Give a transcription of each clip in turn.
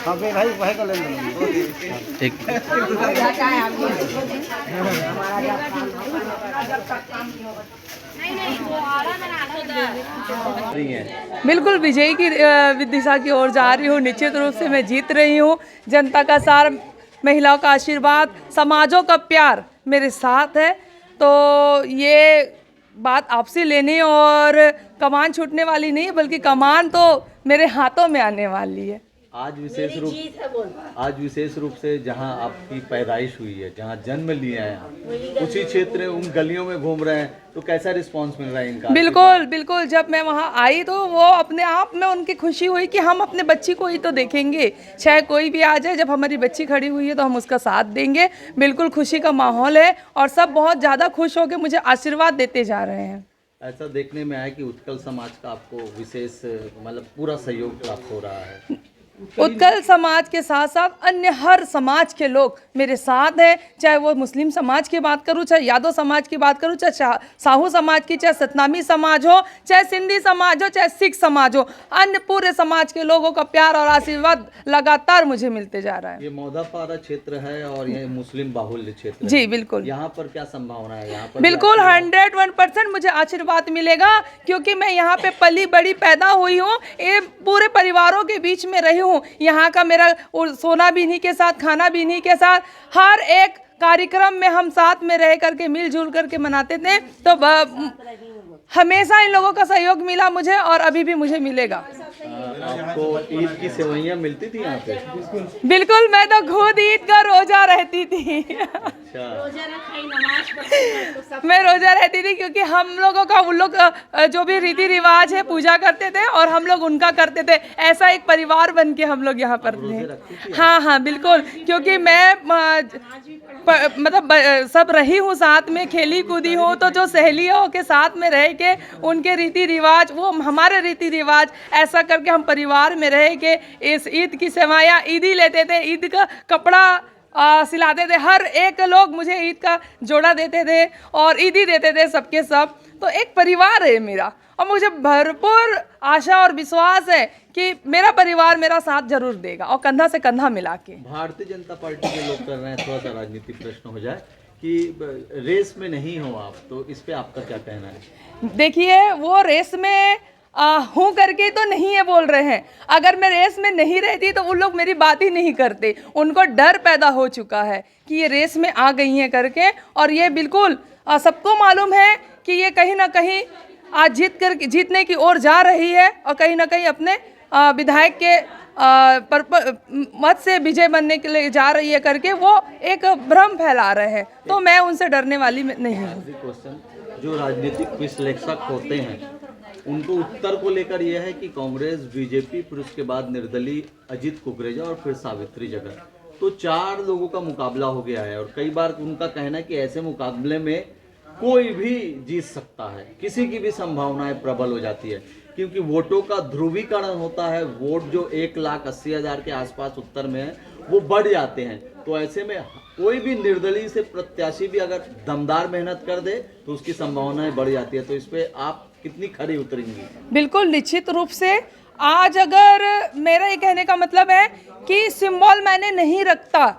हाँ भाई भाई का लेंगे एक बिल्कुल विजयी की दिशा की ओर जा रही हूँ। निश्चित रूप से मैं जीत रही हूँ। जनता का सार, महिलाओं का आशीर्वाद, समाजों का प्यार मेरे साथ है। तो ये बात आपसे लेने और कमान छूटने वाली नहीं है, बल्कि कमान तो मेरे हाथों में आने वाली है। आज विशेष रूप से जहां आपकी पैदाइश हुई है, जहां जन्म लिए हैं आप, उसी क्षेत्र उन गलियों में घूम रहे हैं, तो कैसा रिस्पांस मिल रहा है इनका? बिल्कुल बिल्कुल, जब मैं वहाँ आई तो वो अपने आप में उनकी खुशी हुई कि हम अपने बच्ची को ही तो देखेंगे, चाहे कोई भी आ जाए। जब हमारी बच्ची खड़ी हुई है तो हम उसका साथ देंगे। बिल्कुल खुशी का माहौल है और सब बहुत ज़्यादा खुश होकर मुझे आशीर्वाद देते जा रहे हैं। ऐसा देखने में आया कि उत्कल समाज का आपको विशेष मतलब पूरा सहयोग प्राप्त हो रहा है। उत्कल समाज के साथ साथ अन्य हर समाज के लोग मेरे साथ हैं। चाहे वो मुस्लिम समाज की बात करूं, चाहे यादव समाज की बात करूं, चाहे साहू समाज की, चाहे सतनामी समाज हो, चाहे सिंधी समाज हो, चाहे सिख समाज हो, अन्य पूरे समाज के लोगों का प्यार और आशीर्वाद लगातार मुझे मिलते जा रहा है। ये मौदापारा क्षेत्र है और ये मुस्लिम बाहुल्य क्षेत्र जी है। बिल्कुल। यहाँ पर क्या संभावना है? यहाँ पर बिल्कुल 101% मुझे आशीर्वाद मिलेगा, क्योंकि मैं यहाँ पे पली बड़ी पैदा हुई हूँ। ये पूरे परिवारों के बीच में रही हूँ। यहाँ का मेरा सोना भी इन्हीं के साथ, खाना भी इन्हीं के साथ, हर एक कार्यक्रम में हम साथ में रह करके मिलजुल करके मनाते थे। तो हमेशा इन लोगों का सहयोग मिला मुझे और अभी भी मुझे मिलेगा। आपको ईद की सेवइयाँ मिलती थी यहाँ पे? बिल्कुल, मैं तो खुद ईद का रोजा रहती थी। अच्छा। मैं रोजा रहती थी क्योंकि हम लोगों का, उन लोग जो भी रीति रिवाज है पूजा करते थे और हम लोग उनका करते थे। ऐसा एक परिवार बन के हम लोग यहाँ पर थे। हाँ हाँ बिल्कुल, क्योंकि मैं मतलब सब रही हूँ, साथ में खेली कूदी हूँ। तो जो सहेलियों के साथ में रह के उनके रीति रिवाज, वो हमारे रीति रिवाज, ऐसा करके हम परिवार में रह के इस ईद की सेवायाँ, ईदी लेते थे, ईद का कपड़ा सिलाते थे। हर एक लोग मुझे ईद का जोड़ा देते थे और ईदी देते थे सबके सब। तो एक परिवार है मेरा और मुझे भरपूर आशा और विश्वास है कि मेरा परिवार मेरा साथ जरूर देगा और कंधा से कंधा मिला के। भारतीय जनता पार्टी के लोग कर रहे हैं, थोड़ा सा राजनीतिक प्रश्न हो जाए कि रेस में नहीं हो आप, तो इस पे आपका क्या कहना है? देखिए, वो रेस में हूँ करके तो नहीं है बोल रहे हैं। अगर मैं रेस में नहीं रहती तो उन लोग मेरी बात ही नहीं करते। उनको डर पैदा हो चुका है कि ये रेस में आ गई हैं करके। और ये बिल्कुल सबको मालूम है कि ये कहीं ना कहीं आज जीतने की ओर जा रही है और कहीं ना कहीं अपने विधायक के मत से विजय बनने के लिए जा रही है करके वो एक भ्रम फैला रहे हैं। तो मैं उनसे डरने वाली नहीं हूँ। क्वेश्चन, जो राजनीतिक विश्लेषक होते हैं उनको उत्तर को लेकर यह है कि कांग्रेस, बीजेपी, फिर उसके बाद निर्दलीय अजित कुकरेजा और फिर सावित्री जगन, तो 4 लोगों का मुकाबला हो गया है। और कई बार उनका कहना है कि ऐसे मुकाबले में कोई भी जीत सकता है, किसी की भी संभावनाएं प्रबल हो जाती है, क्योंकि वोटों का ध्रुवीकरण होता है। वोट जो 1,80,000 के आसपास उत्तर में है वो बढ़ जाते हैं। तो ऐसे में कोई भी निर्दलीय से प्रत्याशी भी अगर दमदार मेहनत कर दे तो उसकी संभावनाएं बढ़ जाती है। तो इस पे आप कितनी खरी उतरेंगी? बिल्कुल निश्चित रूप से। आज अगर मेरा ये कहने का मतलब है कि सिंबल मैंने नहीं रखता,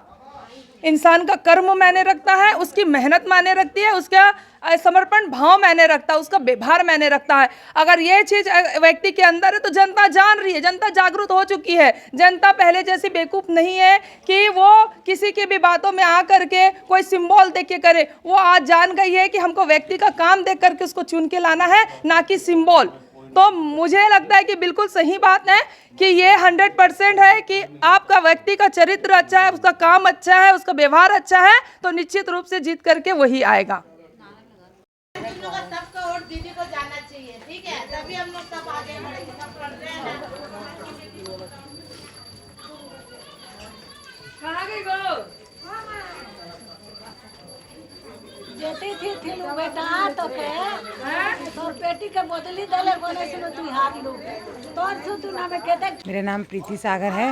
इंसान का कर्म मैंने रखता है, उसकी मेहनत मैंने रखती है, उसका समर्पण भाव मैंने रखता है, उसका व्यवहार मैंने रखता है। अगर ये चीज़ व्यक्ति के अंदर है तो जनता जान रही है, जनता जागरूक हो चुकी है। जनता पहले जैसी बेवकूफ़ नहीं है कि वो किसी की भी बातों में आ करके कोई सिंबल देख के करे। वो आज जान गई है कि हमको व्यक्ति का काम देख करके उसको चुन के लाना है, ना कि सिंबल। तो मुझे लगता है कि बिल्कुल सही बात है कि ये 100% है कि आपका व्यक्ति का चरित्र अच्छा है, उसका काम अच्छा है, उसका व्यवहार अच्छा है, तो निश्चित रूप से जीत करके वही आएगा। सबका वोट दीदी को जाना चाहिए, ठीक है? तभी हम लोग सब आगे बढ़ेंगे, सब लड़ रहे हैं ना। कहाँ गई वो? जेती थी लो बेटा तो के तोर पेटी के बदली दले कोने से तू हाथ लो तोर से तू ना में कहते। मेरा नाम प्रीति सागर है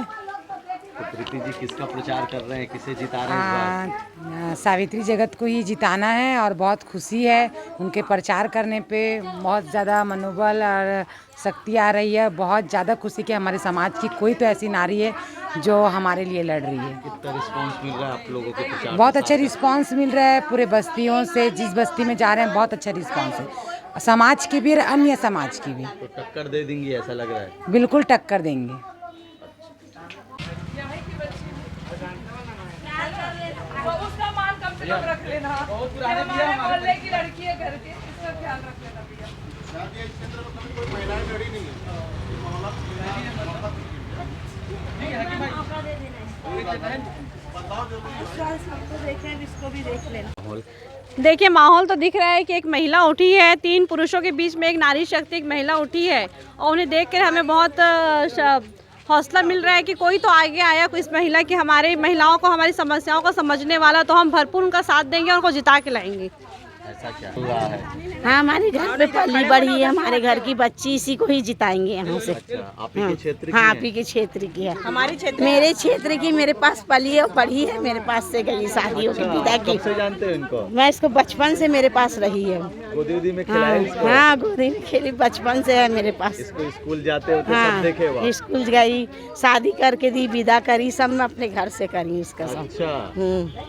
तो प्रीति जी किसका प्रचार कर रहे हैं, किसे जिता रहे हैं इस बार? सावित्री जगत को ही जिताना है और बहुत खुशी है उनके प्रचार करने पे। बहुत ज़्यादा मनोबल और शक्ति आ रही है। बहुत ज़्यादा खुशी कि हमारे समाज की कोई तो ऐसी नारी है जो हमारे लिए लड़ रही है। कितना रिस्पांस मिल रहा है आप लोगों के प्रचार? बहुत अच्छा रिस्पांस मिल रहा है पूरे बस्तियों से। जिस बस्ती में जा रहे हैं बहुत अच्छा रिस्पांस है, समाज की भी और अन्य समाज की भी। तो टक्कर दे देंगी ऐसा लग रहा है? बिल्कुल टक्कर देंगे। उसका मान कम से कम रख लेना। हमारे मोहल्ले की लड़की है घर के, इसका ख्याल रख लेना भैया। देखिए माहौल तो दिख रहा है कि एक महिला उठी है, 3 पुरुषों के बीच में एक नारी शक्ति, एक महिला उठी है और उन्हें देखकर हमें बहुत हौसला मिल रहा है कि कोई तो आगे आया, इस महिला की, हमारे महिलाओं को, हमारी समस्याओं को समझने वाला, तो हम भरपूर उनका साथ देंगे और उनको जिता के लाएंगे। ऐसा क्या हो रहा है? हाँ, हमारे घर पे पली बड़ी है, हमारे घर की बच्ची, इसी को ही जिताएंगे यहाँ से। अच्छा, आप ही के क्षेत्र की हाँ, हैं? आप ही के क्षेत्र की है। हमारी क्षेत्र मेरे क्षेत्र की मेरे पास पली है और पढ़ी है, मेरे पास से गई शादियों की अच्छा, विदा आप की। कब से जानते हो इनको? मैं इसको बचपन से मेरे पास रही है। गोदी वोदी में हाँ, खिलाए इसको? हाँ, गोदी में खेली, बचपन से है मेरे पास। इसको स्कूल जाते हो तो सब हाँ, देखे वहाँ? स्कूल गई, शादी करके दी, विदा करी, सब मैं अपने घर से करी इसका सब। अच्छा,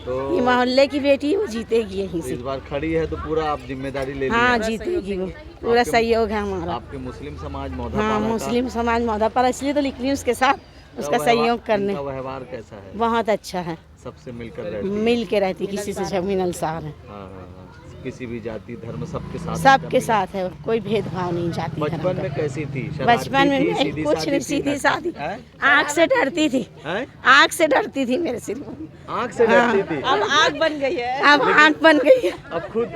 तो ये मोहल्ले की बेटी वो जीतेगी यहीं से। इस बार खड़ी है तो पूरा आप जिम्मेदारी ले ली हाँ, है? जीतेगी वो, पूरा सहयोग है हमारा। आपके मुस्लिम समाज हाँ, मौधापाड़ा का मुस्लिम समाज मौधापाड़ा, इसलिए तो लिख रही हूँ उसके साथ उसका सहयोग करने। इनका व्यवहार कैसा है? बहुत अच्छा है, सबसे मिलकर रहती है? मिल के रहती, किसी से जमीन अलसार है, हाँ हाँ हाँ, किसी भी जाति धर्म सबके साथ सबके साथ है, कोई भेदभाव नहीं जाती। बचपन में कैसी थी? बचपन में शरारती थी, नहीं, सीधी कुछ सादी नहीं, थी? सीधी सादी, हैं? आँख से डरती थी, हैं? आँख से डरती थी मेरे सिर में। आँख से डरती थी? अब आग बन गई है। अब आँख बन गई है, अब खुद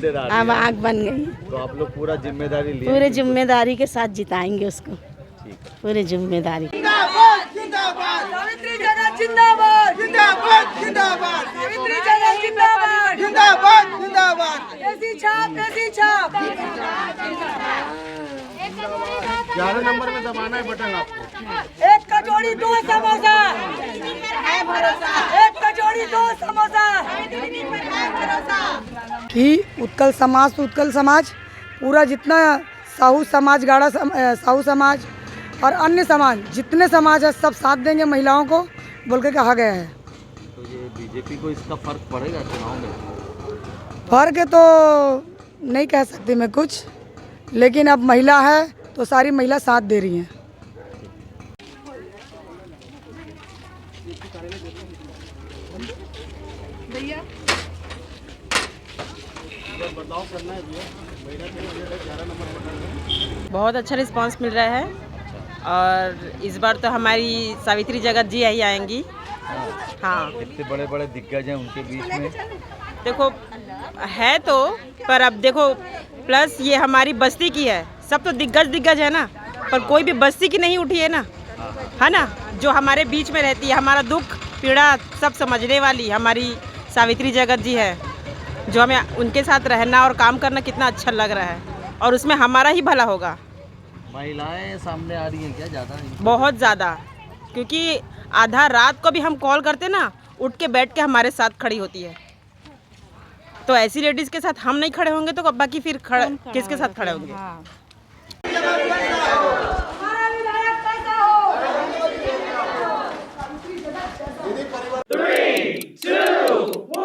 डरा रही अब है। आँख बन गई है। तो आप लोग पूरा जिम्मेदारी लिए? पूरे जिम्मेदारी के साथ जिताएंगे उसको, ठीक है। पूरे जिम्मेदारी। सावित्री जगत जिंदाबाद, जिंदाबाद, जिंदाबाद। सावित्री जगत जिंदाबाद, जिंदाबाद, जिंदाबाद। ऐसी छाप, ऐसी छाप। 11 नंबर में दबाना है बटन आपको। एक कचौड़ी 2 समोसा, एक कचौड़ी 2 समोसा। कि उत्कल समाज तो उत्कल समाज पूरा जितना साहू समाज, गाड़ा साहू समाज और अन्य समाज, जितने समाज है सब साथ देंगे महिलाओं को बोल के कहा गया है। तो ये बीजेपी को इसका फर्क पड़ेगा चुनाव में? फर्क है तो नहीं कह सकती मैं कुछ, लेकिन अब महिला है तो सारी महिला साथ दे रही हैं। बहुत अच्छा रिस्पांस मिल रहा है और इस बार तो हमारी सावित्री जगत जी यही आएंगी। हाँ, इतने बड़े बड़े दिग्गज हैं उनके बीच में। देखो है तो, पर अब देखो प्लस ये हमारी बस्ती की है, सब तो दिग्गज है ना, पर कोई भी बस्ती की नहीं उठी है ना, है ना, जो हमारे बीच में रहती है, हमारा दुख पीड़ा सब समझने वाली हमारी सावित्री जगत जी है, जो हमें उनके साथ रहना और काम करना कितना अच्छा लग रहा है और उसमें हमारा ही भला होगा। महिलाएं सामने आ रही हैं क्या ज़्यादा? बहुत ज़्यादा, क्योंकि आधा रात को भी हम कॉल करते ना, उठ के बैठ के हमारे साथ खड़ी होती है। तो ऐसी लेडीज़ के साथ हम नहीं खड़े होंगे तो बाकी फिर किसके साथ खड़े होंगे? हमारा विधायक कैसा हो? 3, 2, 1